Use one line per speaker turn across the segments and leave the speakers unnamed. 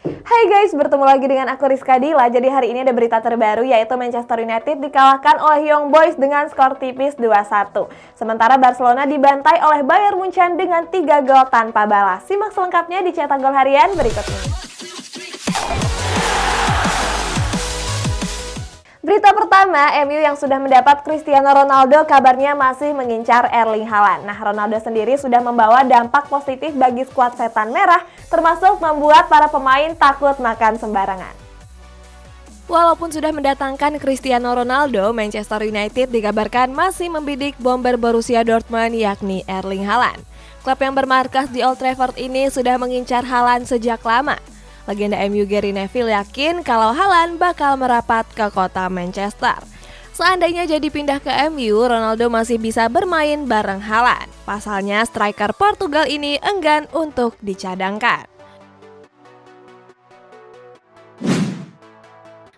Hai guys, bertemu lagi dengan aku Rizka Dila. Jadi hari ini ada berita terbaru yaitu Manchester United dikalahkan oleh Young Boys dengan skor tipis 2-1. Sementara Barcelona dibantai oleh Bayern Munchen dengan 3 gol tanpa balas. Simak selengkapnya di Cetak Gol Harian berikut ini. Berita pertama, MU yang sudah mendapat Cristiano Ronaldo kabarnya masih mengincar Erling Haaland. Nah, Ronaldo sendiri sudah membawa dampak positif bagi skuad Setan Merah, termasuk membuat para pemain takut makan sembarangan. Walaupun sudah mendatangkan Cristiano Ronaldo, Manchester United dikabarkan masih membidik bomber Borussia Dortmund yakni Erling Haaland. Klub yang bermarkas di Old Trafford ini sudah mengincar Haaland sejak lama. Legenda MU Gary Neville yakin kalau Haaland bakal merapat ke kota Manchester. Seandainya jadi pindah ke MU, Ronaldo masih bisa bermain bareng Haaland. Pasalnya striker Portugal ini enggan untuk dicadangkan.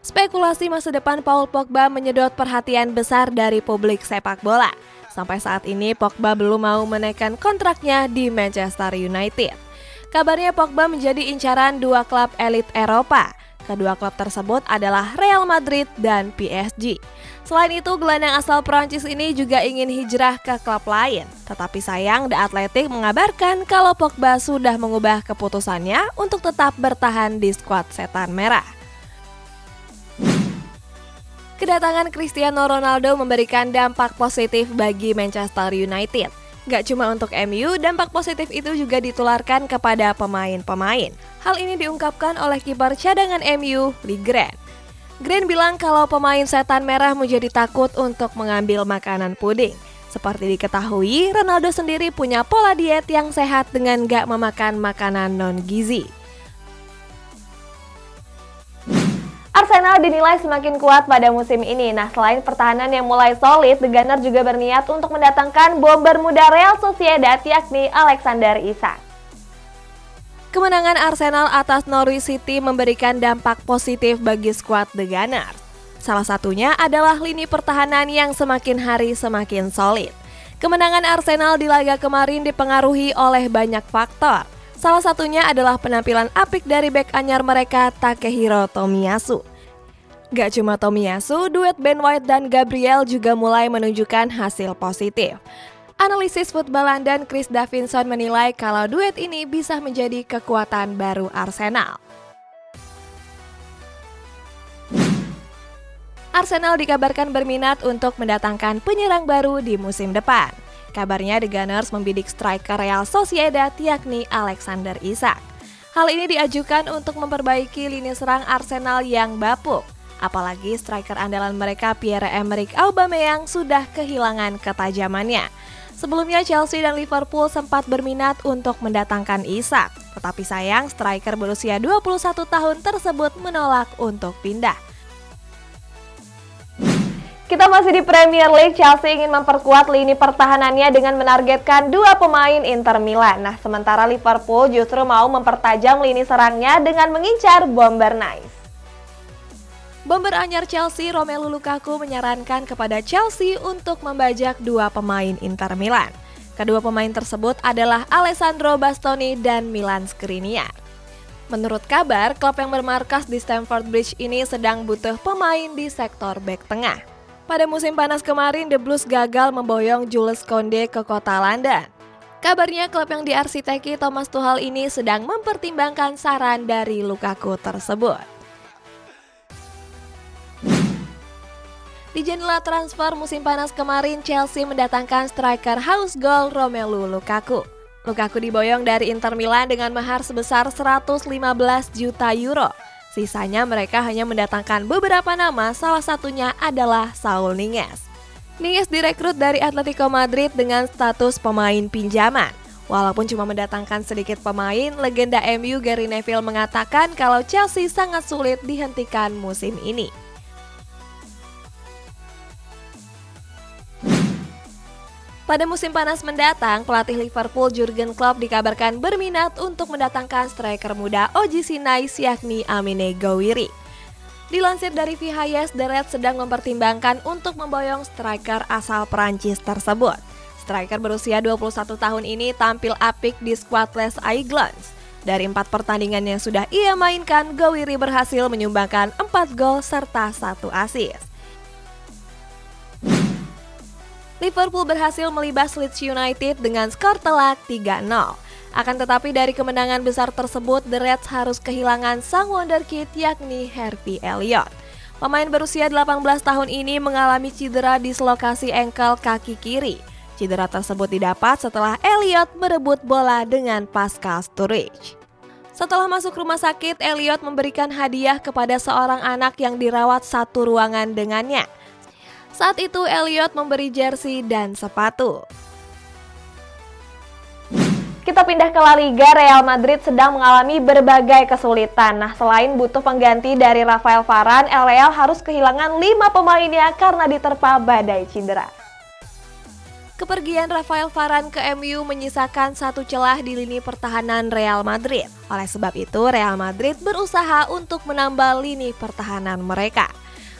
Spekulasi masa depan Paul Pogba menyedot perhatian besar dari publik sepak bola. Sampai saat ini Pogba belum mau menaikkan kontraknya di Manchester United. Kabarnya Pogba menjadi incaran dua klub elit Eropa. Kedua klub tersebut adalah Real Madrid dan PSG. Selain itu, gelandang asal Prancis ini juga ingin hijrah ke klub lain. Tetapi sayang, The Athletic mengabarkan kalau Pogba sudah mengubah keputusannya untuk tetap bertahan di skuad Setan Merah. Kedatangan Cristiano Ronaldo memberikan dampak positif bagi Manchester United. Gak cuma untuk MU, dampak positif itu juga ditularkan kepada pemain-pemain. Hal ini diungkapkan oleh kiper cadangan MU, Lee Grant. Grant bilang kalau pemain Setan Merah menjadi takut untuk mengambil makanan puding. Seperti diketahui, Ronaldo sendiri punya pola diet yang sehat dengan gak memakan makanan non-gizi. Arsenal dinilai semakin kuat pada musim ini. Nah, selain pertahanan yang mulai solid, The Gunners juga berniat untuk mendatangkan bomber muda Real Sociedad yakni Alexander Isak. Kemenangan Arsenal atas Norwich City memberikan dampak positif bagi skuad The Gunners. Salah satunya adalah lini pertahanan yang semakin hari semakin solid. Kemenangan Arsenal di laga kemarin dipengaruhi oleh banyak faktor. Salah satunya adalah penampilan apik dari bek anyar mereka, Takehiro Tomiyasu. Gak cuma Tomiyasu, duet Ben White dan Gabriel juga mulai menunjukkan hasil positif. Analisis Football London Chris Davidson menilai kalau duet ini bisa menjadi kekuatan baru Arsenal. Arsenal dikabarkan berminat untuk mendatangkan penyerang baru di musim depan. Kabarnya The Gunners membidik striker Real Sociedad yakni Alexander Isak. Hal ini diajukan untuk memperbaiki lini serang Arsenal yang bapuk. Apalagi striker andalan mereka Pierre-Emerick Aubameyang sudah kehilangan ketajamannya. Sebelumnya Chelsea dan Liverpool sempat berminat untuk mendatangkan Isak. Tetapi sayang striker berusia 21 tahun tersebut menolak untuk pindah. Kita masih di Premier League, Chelsea ingin memperkuat lini pertahanannya dengan menargetkan 2 pemain Inter Milan. Nah, sementara Liverpool justru mau mempertajam lini serangnya dengan mengincar bomber Nice. Bomber anyar Chelsea, Romelu Lukaku menyarankan kepada Chelsea untuk membajak 2 pemain Inter Milan. Kedua pemain tersebut adalah Alessandro Bastoni dan Milan Skriniar. Menurut kabar, klub yang bermarkas di Stamford Bridge ini sedang butuh pemain di sektor bek tengah. Pada musim panas kemarin, The Blues gagal memboyong Jules Koundé ke kota London. Kabarnya klub yang diarsiteki Thomas Tuchel ini sedang mempertimbangkan saran dari Lukaku tersebut. Di jendela transfer musim panas kemarin, Chelsea mendatangkan striker haus gol Romelu Lukaku. Lukaku diboyong dari Inter Milan dengan mahar sebesar 115 juta euro. Sisanya mereka hanya mendatangkan beberapa nama, salah satunya adalah Saul Niguez. Niguez direkrut dari Atletico Madrid dengan status pemain pinjaman. Walaupun cuma mendatangkan sedikit pemain, legenda MU Gary Neville mengatakan kalau Chelsea sangat sulit dihentikan musim ini. Pada musim panas mendatang, pelatih Liverpool Jurgen Klopp dikabarkan berminat untuk mendatangkan striker muda OGC Nice yakni Amine Gouiri. Dilansir dari VHS, The Reds sedang mempertimbangkan untuk memboyong striker asal Prancis tersebut. Striker berusia 21 tahun ini tampil apik di skuad Les Aiglons.
Dari 4 pertandingan yang sudah ia mainkan, Gowiri berhasil menyumbangkan 4 gol serta 1 assist. Liverpool berhasil melibas Leeds United dengan skor telak 3-0. Akan tetapi dari kemenangan besar tersebut, The Reds harus kehilangan sang wonderkid yakni Harvey Elliott. Pemain berusia 18 tahun ini mengalami cedera dislokasi engkel kaki kiri. Cedera tersebut didapat setelah Elliott merebut bola dengan Pascal Sturridge. Setelah masuk rumah sakit, Elliott memberikan hadiah kepada seorang anak yang dirawat satu ruangan dengannya. Saat itu Elliott memberi jersey dan sepatu.
Kita pindah ke La Liga. Real Madrid sedang mengalami berbagai kesulitan. Nah, selain butuh pengganti dari Rafael Varane, Real harus kehilangan 5 pemainnya karena diterpa badai cedera.
Kepergian Rafael Varane ke MU menyisakan satu celah di lini pertahanan Real Madrid. Oleh sebab itu, Real Madrid berusaha untuk menambal lini pertahanan mereka.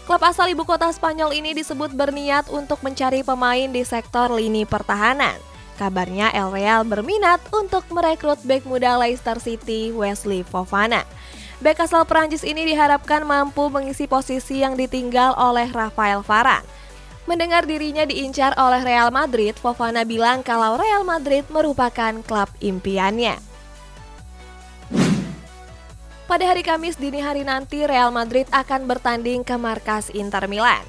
Klub asal ibu kota Spanyol ini disebut berniat untuk mencari pemain di sektor lini pertahanan. Kabarnya El Real berminat untuk merekrut bek muda Leicester City, Wesley Fofana. Bek asal Prancis ini diharapkan mampu mengisi posisi yang ditinggal oleh Rafael Varane. Mendengar dirinya diincar oleh Real Madrid, Fofana bilang kalau Real Madrid merupakan klub impiannya. Pada hari Kamis dini hari nanti, Real Madrid akan bertanding ke markas Inter Milan.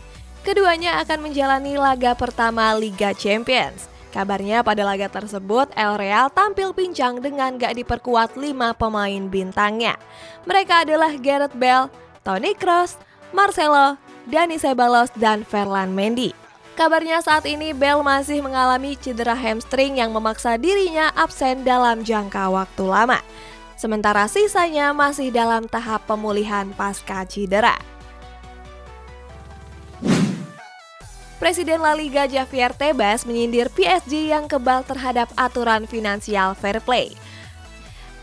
Keduanya akan menjalani laga pertama Liga Champions. Kabarnya pada laga tersebut, El Real tampil pincang dengan gak diperkuat 5 pemain bintangnya. Mereka adalah Gareth Bale, Toni Kroos, Marcelo, Dani Ceballos, dan Ferland Mendy. Kabarnya saat ini Bale masih mengalami cedera hamstring yang memaksa dirinya absen dalam jangka waktu lama. Sementara sisanya masih dalam tahap pemulihan pasca cedera. Presiden La Liga Javier Tebas menyindir PSG yang kebal terhadap aturan finansial fair play.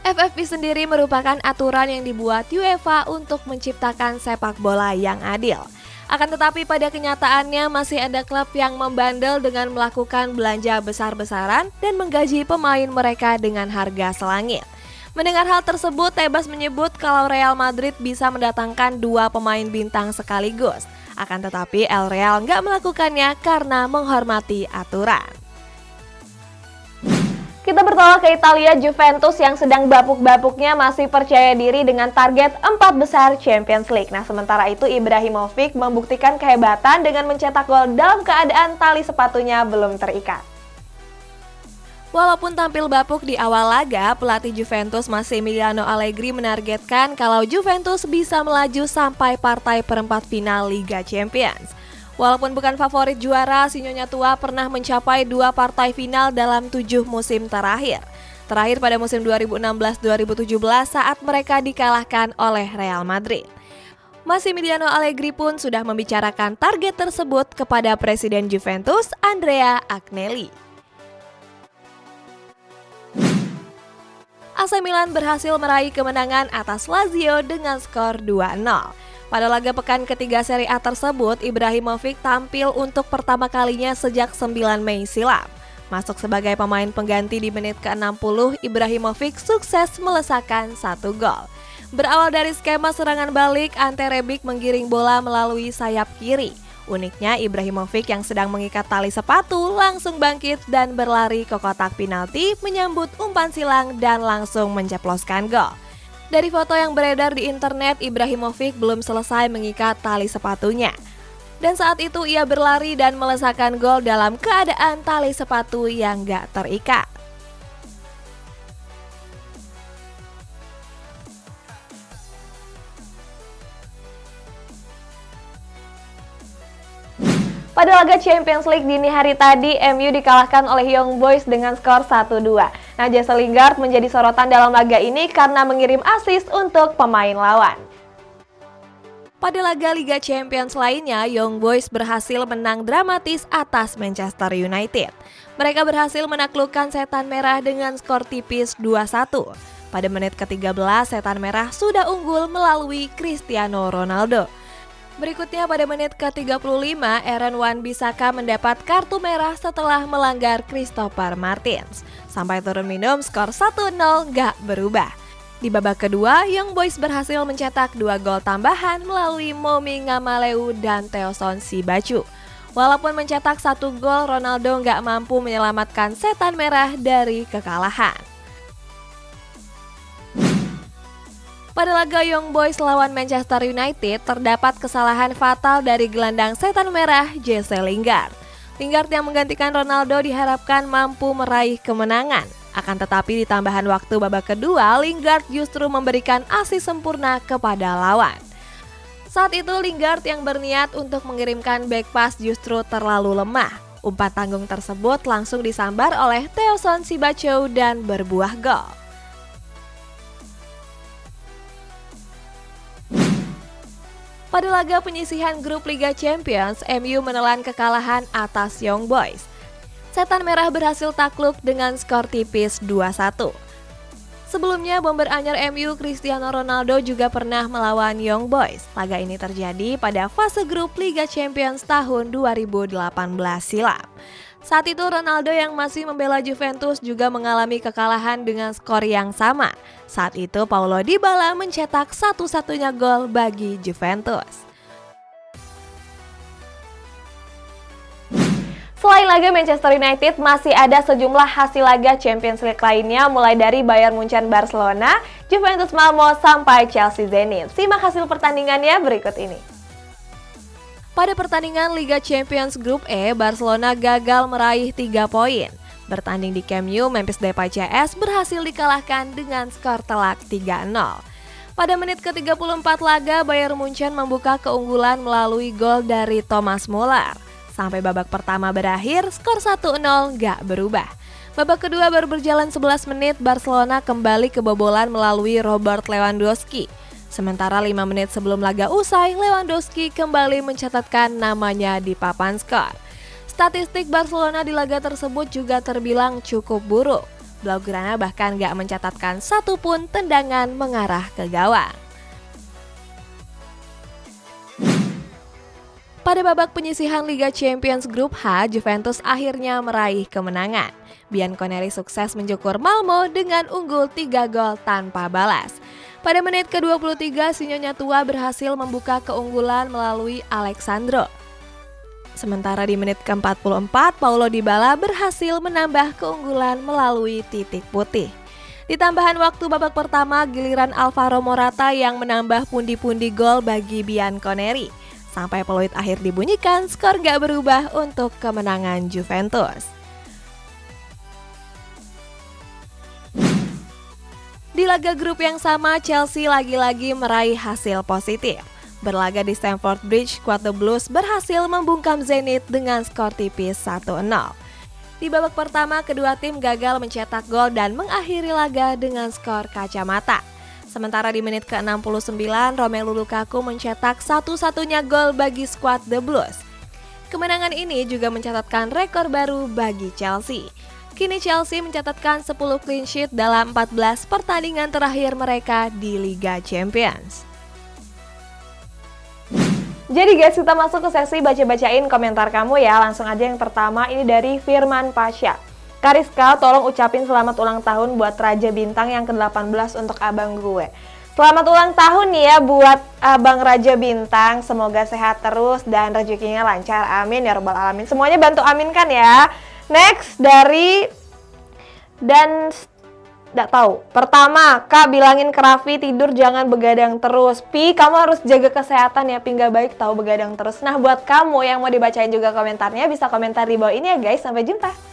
FFP sendiri merupakan aturan yang dibuat UEFA untuk menciptakan sepak bola yang adil. Akan tetapi pada kenyataannya masih ada klub yang membandel dengan melakukan belanja besar-besaran dan menggaji pemain mereka dengan harga selangit. Mendengar hal tersebut, Tebas menyebut kalau Real Madrid bisa mendatangkan 2 pemain bintang sekaligus. Akan tetapi El Real nggak melakukannya karena menghormati aturan.
Kita bertolak ke Italia. Juventus yang sedang bapuk-bapuknya masih percaya diri dengan target 4 besar Champions League. Nah, sementara itu Ibrahimovic membuktikan kehebatan dengan mencetak gol dalam keadaan tali sepatunya belum terikat.
Walaupun tampil bapuk di awal laga, pelatih Juventus Massimiliano Allegri menargetkan kalau Juventus bisa melaju sampai partai perempat final Liga Champions. Walaupun bukan favorit juara, si Nyonya Tua pernah mencapai 2 partai final dalam 7 musim terakhir. Terakhir pada musim 2016-2017 saat mereka dikalahkan oleh Real Madrid. Massimiliano Allegri pun sudah membicarakan target tersebut kepada Presiden Juventus, Andrea Agnelli. AC Milan berhasil meraih kemenangan atas Lazio dengan skor 2-0. Pada laga pekan ketiga Serie A tersebut, Ibrahimovic tampil untuk pertama kalinya sejak 9 Mei silam. Masuk sebagai pemain pengganti di menit ke-60, Ibrahimovic sukses melesakkan 1 gol. Berawal dari skema serangan balik, Ante Rebic menggiring bola melalui sayap kiri. Uniknya, Ibrahimovic yang sedang mengikat tali sepatu langsung bangkit dan berlari ke kotak penalti, menyambut umpan silang dan langsung menceploskan gol. Dari foto yang beredar di internet, Ibrahimovic belum selesai mengikat tali sepatunya. Dan saat itu ia berlari dan melesakkan gol dalam keadaan tali sepatu yang gak terikat.
Pada laga Champions League dini hari tadi, MU dikalahkan oleh Young Boys dengan skor 1-2. Nah, Jesse Lingard menjadi sorotan dalam laga ini karena mengirim assist untuk pemain lawan.
Pada laga Liga Champions lainnya, Young Boys berhasil menang dramatis atas Manchester United. Mereka berhasil menaklukkan Setan Merah dengan skor tipis 2-1. Pada menit ke-13, Setan Merah sudah unggul melalui Cristiano Ronaldo. Berikutnya pada menit ke-35, Aaron Wan-Bissaka mendapat kartu merah setelah melanggar Christopher Martins. Sampai turun minum, skor 1-0 gak berubah. Di babak kedua, Young Boys berhasil mencetak 2 gol tambahan melalui Momi Ngamaleu dan Teoson Sibacu. Walaupun mencetak 1 gol, Ronaldo nggak mampu menyelamatkan Setan Merah dari kekalahan. Pada laga Young Boys lawan Manchester United, terdapat kesalahan fatal dari gelandang Setan Merah, Jesse Lingard. Lingard yang menggantikan Ronaldo diharapkan mampu meraih kemenangan. Akan tetapi di tambahan waktu babak kedua, Lingard justru memberikan asis sempurna kepada lawan. Saat itu Lingard yang berniat untuk mengirimkan back pass justru terlalu lemah. Umpan tanggung tersebut langsung disambar oleh Teoson Sibacu dan berbuah gol. Pada laga penyisihan grup Liga Champions, MU menelan kekalahan atas Young Boys. Setan Merah berhasil takluk dengan skor tipis 2-1. Sebelumnya, bomber anyar MU Cristiano Ronaldo juga pernah melawan Young Boys. Laga ini terjadi pada fase grup Liga Champions tahun 2018 silam. Saat itu Ronaldo yang masih membela Juventus juga mengalami kekalahan dengan skor yang sama. Saat itu Paulo Dybala mencetak satu-satunya gol bagi Juventus.
Selain laga Manchester United, masih ada sejumlah hasil laga Champions League lainnya mulai dari Bayern Munchen Barcelona, Juventus Malmo, sampai Chelsea Zenit. Simak hasil pertandingannya berikut ini.
Pada pertandingan Liga Champions Grup E, Barcelona gagal meraih 3 poin. Bertanding di Camp Nou, Memphis Depay CS berhasil dikalahkan dengan skor telak 3-0. Pada menit ke-34 laga, Bayern Munchen membuka keunggulan melalui gol dari Thomas Muller. Sampai babak pertama berakhir, skor 1-0 gak berubah. Babak kedua baru berjalan 11 menit, Barcelona kembali kebobolan melalui Robert Lewandowski. Sementara 5 menit sebelum laga usai, Lewandowski kembali mencatatkan namanya di papan skor. Statistik Barcelona di laga tersebut juga terbilang cukup buruk. Blaugrana bahkan gak mencatatkan satupun tendangan mengarah ke gawang. Pada babak penyisihan Liga Champions Grup H, Juventus akhirnya meraih kemenangan. Bianconeri sukses mencukur Malmo dengan unggul 3 gol tanpa balas. Pada menit ke-23, Sinyonya Tua berhasil membuka keunggulan melalui Alexandro. Sementara di menit ke-44, Paulo Dybala berhasil menambah keunggulan melalui titik putih. Di tambahan waktu babak pertama, giliran Alvaro Morata yang menambah pundi-pundi gol bagi Bianconeri. Sampai peluit akhir dibunyikan, skor gak berubah untuk kemenangan Juventus. Di laga grup yang sama, Chelsea lagi-lagi meraih hasil positif. Berlaga di Stamford Bridge, skuad The Blues berhasil membungkam Zenit dengan skor tipis 1-0. Di babak pertama, kedua tim gagal mencetak gol dan mengakhiri laga dengan skor kacamata. Sementara di menit ke-69, Romelu Lukaku mencetak satu-satunya gol bagi skuad The Blues. Kemenangan ini juga mencatatkan rekor baru bagi Chelsea. Kini Chelsea mencatatkan 10 clean sheet dalam 14 pertandingan terakhir mereka di Liga Champions.
Jadi guys, kita masuk ke sesi baca-bacain komentar kamu ya. Langsung aja yang pertama, ini dari Firman Pasha. Kariska, tolong ucapin selamat ulang tahun buat Raja Bintang yang ke-18 untuk abang gue. Selamat ulang tahun nih ya buat abang Raja Bintang. Semoga sehat terus dan rezekinya lancar. Amin ya robbal alamin. Semuanya bantu aminkan ya. Next dari dan nggak tahu. Pertama, Kak bilangin ke Raffi tidur jangan begadang terus. Pi, kamu harus jaga kesehatan ya. Pi nggak baik tahu begadang terus. Nah buat kamu yang mau dibacain juga komentarnya bisa komentar di bawah ini ya guys. Sampai jumpa.